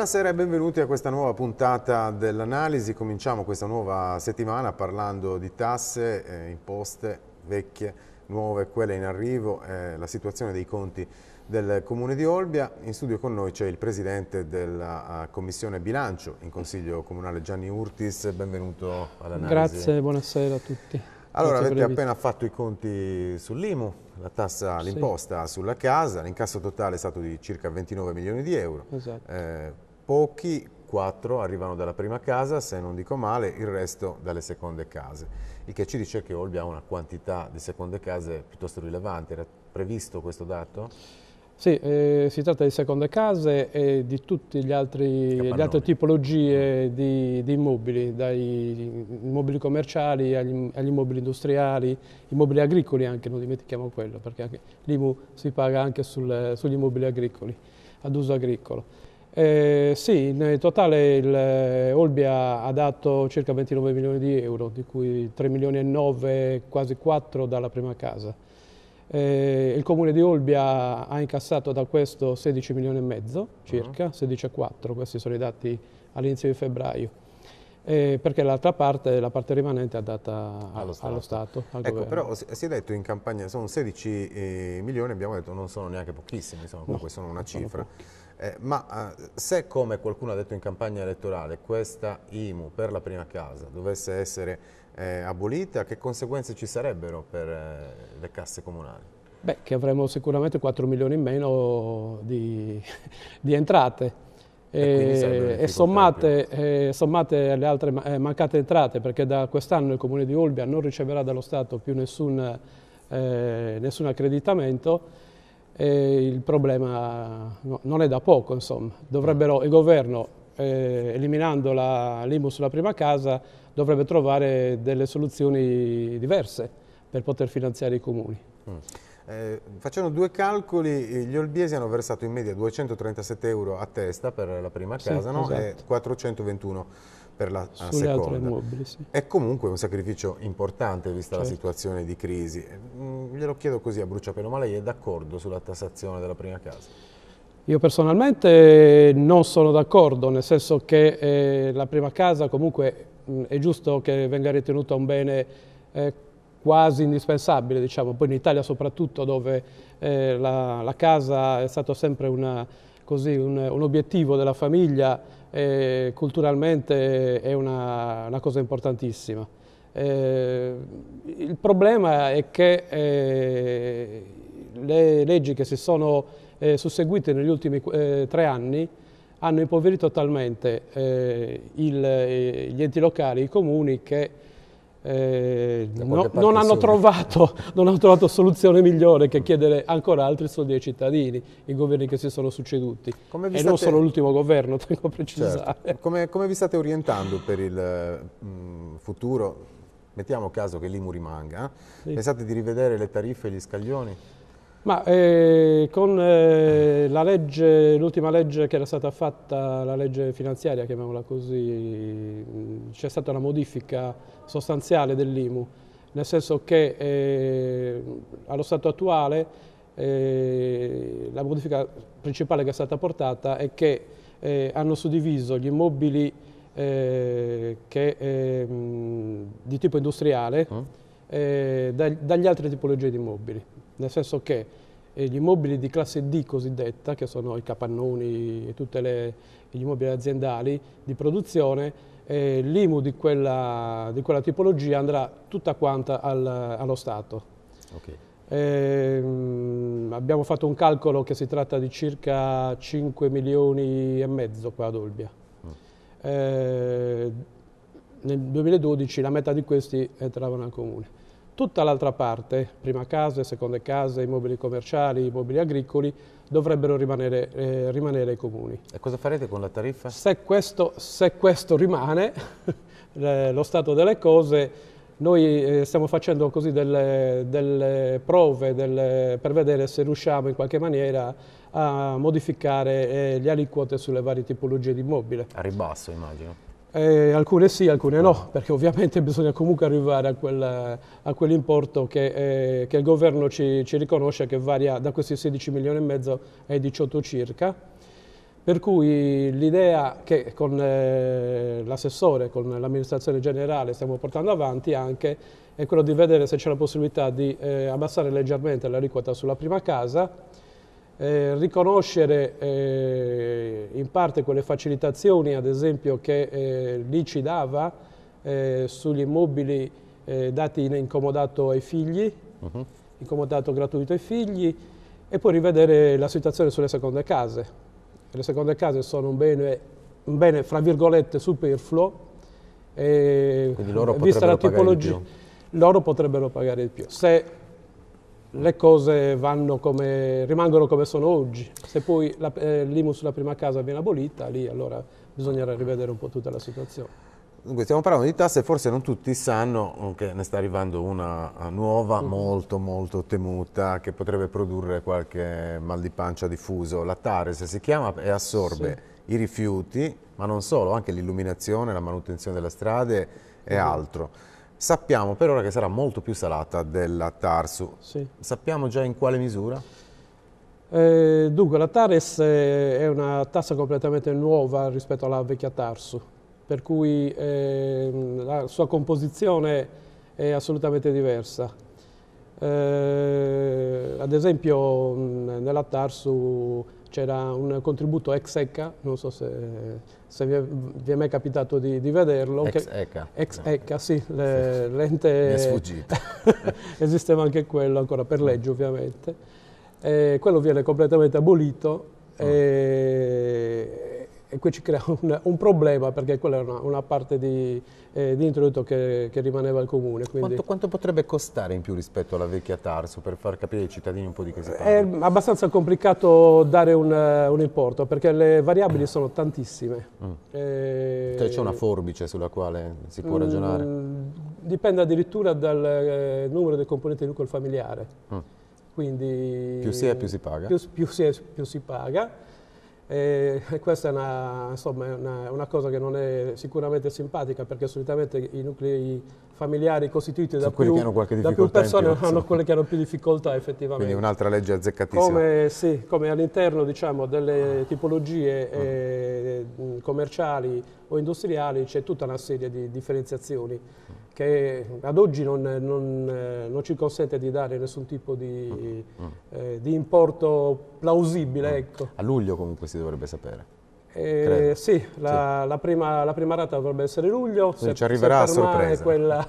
Buonasera e benvenuti a questa nuova puntata dell'Analisi. Cominciamo questa nuova settimana parlando di tasse, imposte vecchie, nuove, quelle in arrivo, la situazione dei conti del Comune di Olbia. In studio con noi c'è il Presidente della Commissione Bilancio in Consiglio Comunale, Gianni Urtis. Benvenuto all'Analisi. Grazie, buonasera a tutti. Allora, avete appena fatto i conti sull'IMU, la tassa, l'imposta sulla casa, l'incasso totale è stato di circa 29 milioni di euro. Esatto. Pochi, 4, arrivano dalla prima casa, se non dico male, il resto dalle seconde case. Il che ci dice che Olbia ha una quantità di seconde case piuttosto rilevante. Era previsto questo dato? Sì, si tratta di seconde case e di tutte le altre tipologie di immobili, dai immobili commerciali agli immobili industriali, immobili agricoli anche, non dimentichiamo quello, perché anche l'IMU si paga anche sugli immobili agricoli, ad uso agricolo. Sì, in totale Olbia ha dato circa 29 milioni di euro, di cui 3 milioni e 9, quasi 4 dalla prima casa. Il Comune di Olbia ha incassato da questo 16 milioni e mezzo, circa, 16,4, questi sono i dati all'inizio di febbraio, perché l'altra parte, la parte rimanente, è data allo Stato, al governo. Però si è detto in campagna, sono 16 milioni, abbiamo detto non sono neanche pochissimi, insomma, comunque sono una cifra. Ma se, come qualcuno ha detto in campagna elettorale, questa IMU per la prima casa dovesse essere abolita, che conseguenze ci sarebbero per le casse comunali? Beh, che avremo sicuramente 4 milioni in meno di entrate e sommate alle altre mancate entrate, perché da quest'anno il Comune di Olbia non riceverà dallo Stato più nessun accreditamento. Il problema non è da poco, insomma. Il governo, eliminando l'IMU sulla prima casa, dovrebbe trovare delle soluzioni diverse per poter finanziare i comuni. Facendo due calcoli, gli olbiesi hanno versato in media 237 euro a testa per la prima casa, no? Esatto. E 421 per la Sulle seconda. altre immobili, sì. È comunque un sacrificio importante vista la Certo. situazione di crisi. Glielo chiedo così a bruciapelo, ma lei è d'accordo sulla tassazione della prima casa? Io personalmente non sono d'accordo, nel senso che la prima casa comunque è giusto che venga ritenuta un bene quasi indispensabile, diciamo. Poi in Italia soprattutto, dove la casa è stato sempre un obiettivo della famiglia, culturalmente è una cosa importantissima. Il problema è che le leggi che si sono susseguite negli ultimi 3 anni hanno impoverito talmente gli enti locali, i comuni, che non hanno trovato soluzione migliore che chiedere ancora altri soldi ai cittadini, i governi che si sono succeduti. E non solo l'ultimo governo, tengo a precisare. Certo. Come vi state orientando per il futuro? Mettiamo caso che l'IMU rimanga. Sì. Pensate di rivedere le tariffe e gli scaglioni? Ma con l'ultima legge che era stata fatta, la legge finanziaria, chiamiamola così, c'è stata una modifica sostanziale dell'IMU, nel senso che allo stato attuale la modifica principale che è stata portata è che hanno suddiviso gli immobili di tipo industriale dagli altre tipologie di immobili. Nel senso che gli immobili di classe D cosiddetta, che sono i capannoni e tutti gli immobili aziendali di produzione, l'IMU di quella tipologia andrà tutta quanta allo Stato. Okay. Abbiamo fatto un calcolo che si tratta di circa 5 milioni e mezzo qua ad Olbia. Nel 2012 la metà di questi entravano al Comune. Tutta l'altra parte, prima case, seconde case, immobili commerciali, immobili agricoli, dovrebbero rimanere ai comuni. E cosa farete con la tariffa? Se questo rimane, lo stato delle cose, noi stiamo facendo così delle prove per vedere se riusciamo in qualche maniera a modificare le aliquote sulle varie tipologie di immobile. A ribasso, immagino. Alcune sì, alcune no, perché ovviamente bisogna comunque arrivare a quell'importo che il governo ci riconosce, che varia da questi 16 milioni e mezzo ai 18 circa. Per cui l'idea che con l'assessore, con l'amministrazione generale stiamo portando avanti anche è quello di vedere se c'è la possibilità di abbassare leggermente l'aliquota sulla prima casa, riconoscere in parte quelle facilitazioni, ad esempio, che l'ICI dava sugli immobili dati in incomodato ai figli, incomodato gratuito ai figli, e poi rivedere la situazione sulle seconde case. Le seconde case sono un bene fra virgolette superfluo, quindi loro vista la potrebbero pagare di tipologia, più. loro potrebbero pagare di più. Se le cose rimangono come sono oggi, se poi l'IMU sulla prima casa viene abolita, lì allora bisognerà rivedere un po' tutta la situazione. Dunque, stiamo parlando di tasse, forse non tutti sanno che ne sta arrivando una nuova, molto temuta, che potrebbe produrre qualche mal di pancia diffuso. La TARES si chiama e assorbe i rifiuti, ma non solo, anche l'illuminazione, la manutenzione delle strade e altro. Sappiamo per ora che sarà molto più salata della TARSU. Sappiamo già in quale misura? Dunque, la TARES è una tassa completamente nuova rispetto alla vecchia TARSU, per cui la sua composizione è assolutamente diversa. Ad esempio nella TARSU c'era un contributo ex ECA, non so se vi è mai capitato di vederlo. Ex ECA. Ex ECA, sì, l'ente... Mi è sfuggito. Esisteva anche quello, ancora per legge ovviamente. Quello viene completamente abolito. E qui ci crea un problema, perché quella è una parte di introito che rimaneva al comune. Quindi Quanto potrebbe costare in più rispetto alla vecchia TARSU, per far capire ai cittadini un po' di che si parla? È abbastanza complicato dare un importo, perché le variabili sono tantissime. C'è una forbice sulla quale si può ragionare? Dipende addirittura dal numero dei componenti del nucleo familiare. Quindi più si è, più si paga? Più si è, più si paga. E questa è una cosa che non è sicuramente simpatica, perché solitamente i nuclei familiari costituiti da più persone hanno quelle che hanno più difficoltà effettivamente. Quindi un'altra legge azzeccatissima. Come all'interno, diciamo, delle tipologie commerciali o industriali c'è tutta una serie di differenziazioni che ad oggi non ci consente di dare nessun tipo di importo plausibile. Ecco. A luglio comunque si dovrebbe sapere. Sì, la prima rata dovrebbe essere luglio, se ci arriverà a sorpresa.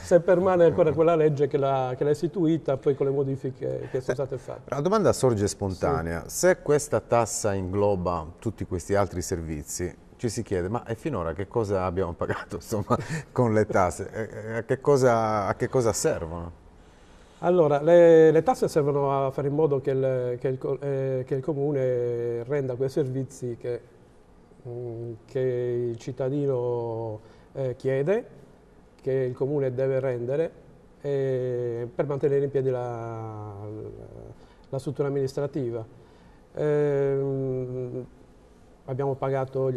Se permane ancora quella legge che l'ha istituita, poi con le modifiche che sono state fatte. La domanda sorge spontanea: se questa tassa ingloba tutti questi altri servizi, ci si chiede, ma finora che cosa abbiamo pagato, insomma, con le tasse? A che cosa servono? Allora, le tasse servono a fare in modo che il comune renda quei servizi che il cittadino chiede, che il comune deve rendere, per mantenere in piedi la struttura amministrativa. Abbiamo pagato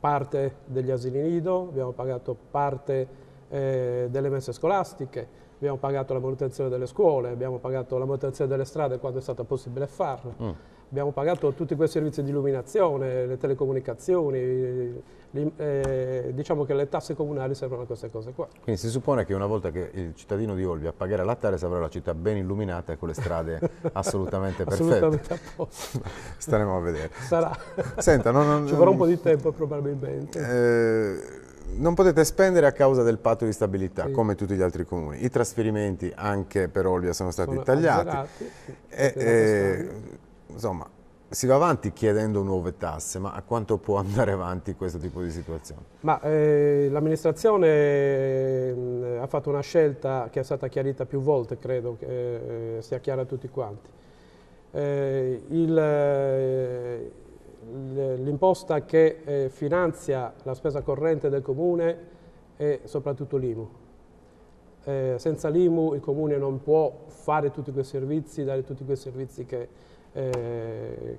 parte degli asili nido, abbiamo pagato parte delle mense scolastiche, abbiamo pagato la manutenzione delle scuole, abbiamo pagato la manutenzione delle strade quando è stato possibile farlo, abbiamo pagato tutti quei servizi di illuminazione, le telecomunicazioni, diciamo che le tasse comunali servono a queste cose qua. Quindi si suppone che una volta che il cittadino di Olbia pagherà la TARES avrà la città ben illuminata e con le strade assolutamente perfette. Assolutamente a posto. Staremo a vedere. Sarà. Senta, ci vorrà un po' di tempo probabilmente. Non potete spendere a causa del patto di stabilità, come tutti gli altri comuni. I trasferimenti anche per Olbia sono stati tagliati. Insomma, si va avanti chiedendo nuove tasse, ma a quanto può andare avanti questo tipo di situazione? L'amministrazione ha fatto una scelta che è stata chiarita più volte, credo che sia chiara a tutti quanti. L'imposta che finanzia la spesa corrente del comune è soprattutto l'IMU. Senza l'IMU il comune non può fare tutti quei servizi, dare tutti quei servizi che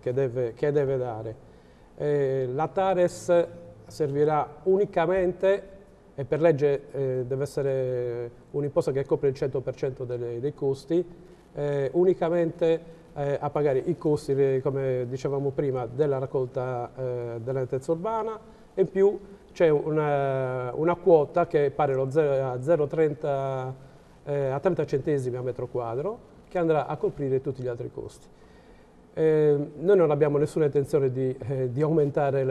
deve dare. La TARES servirà unicamente, e per legge deve essere un'imposta che copre il 100% dei costi, unicamente a pagare i costi, come dicevamo prima, della raccolta della nettezza urbana, e in più c'è una quota che è pari a 30 centesimi a metro quadro, che andrà a coprire tutti gli altri costi. Noi non abbiamo nessuna intenzione di aumentare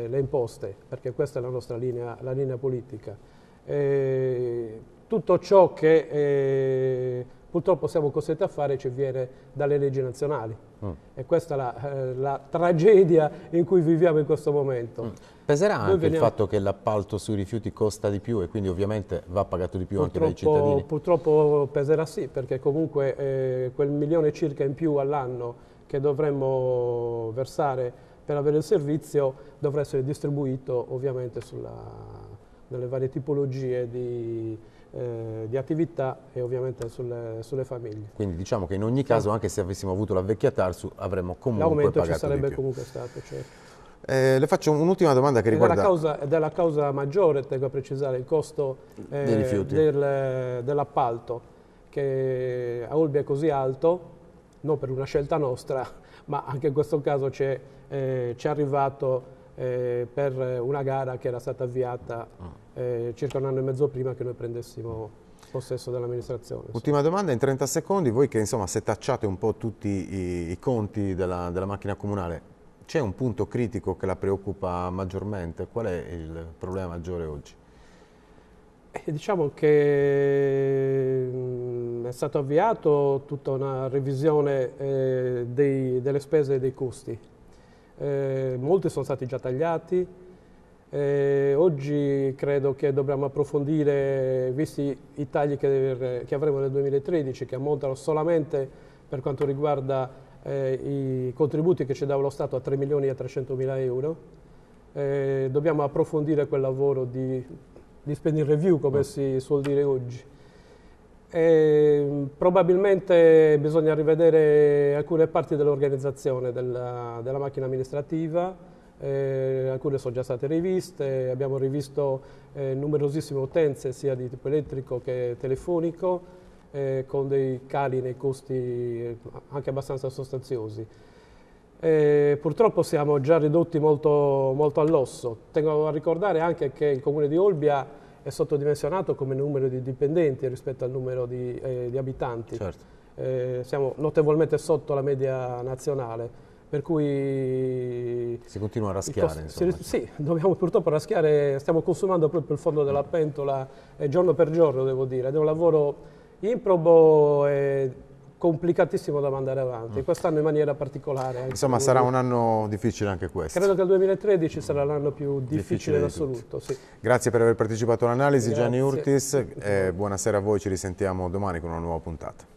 le imposte, perché questa è la nostra linea politica. Tutto ciò che purtroppo siamo costretti a fare ci viene dalle leggi nazionali e questa è la tragedia in cui viviamo in questo momento. Peserà anche il fatto che l'appalto sui rifiuti costa di più e quindi ovviamente va pagato di più anche dai cittadini? Purtroppo peserà sì, perché comunque quel milione circa in più all'anno che dovremmo versare per avere il servizio dovrà essere distribuito ovviamente nelle varie tipologie di attività e ovviamente sulle famiglie. Quindi diciamo che in ogni caso, anche se avessimo avuto la vecchia TARSU, avremmo comunque pagato di più. L'aumento ci sarebbe comunque stato, certo. Le faccio un'ultima domanda che riguarda... Della causa maggiore, tengo a precisare, il costo dell'appalto, che a Olbia è così alto, non per una scelta nostra, ma anche in questo caso ci è arrivato per una gara che era stata avviata circa un anno e mezzo prima che noi prendessimo possesso dell'amministrazione. Ultima domanda in 30 secondi, voi che insomma setacciate un po' tutti i conti della macchina comunale, c'è un punto critico che la preoccupa maggiormente? Qual è il problema maggiore oggi? Diciamo che è stato avviato tutta una revisione delle spese e dei costi. Molti sono stati già tagliati. Oggi credo che dobbiamo approfondire, visti i tagli che avremo nel 2013, che ammontano solamente per quanto riguarda i contributi che ci dava lo Stato a 3.300.000 euro. Dobbiamo approfondire quel lavoro di spending review, come si suol dire oggi. Probabilmente bisogna rivedere alcune parti dell'organizzazione della macchina amministrativa, alcune sono già state riviste, abbiamo rivisto numerosissime utenze sia di tipo elettrico che telefonico, con dei cali nei costi anche abbastanza sostanziosi. Purtroppo siamo già ridotti molto all'osso. Tengo a ricordare anche che il comune di Olbia è sottodimensionato come numero di dipendenti rispetto al numero di abitanti. Certo. Siamo notevolmente sotto la media nazionale, per cui... Si continua a raschiare, insomma. Sì, dobbiamo purtroppo raschiare, stiamo consumando proprio il fondo della pentola giorno per giorno, devo dire. Ed è un lavoro improbo e complicatissimo da mandare avanti, quest'anno in maniera particolare. Insomma sarà un anno difficile anche questo. Credo che il 2013 sarà l'anno più difficile in assoluto. Sì. Grazie per aver partecipato all'analisi, Gianni Urtis, buonasera a voi, ci risentiamo domani con una nuova puntata.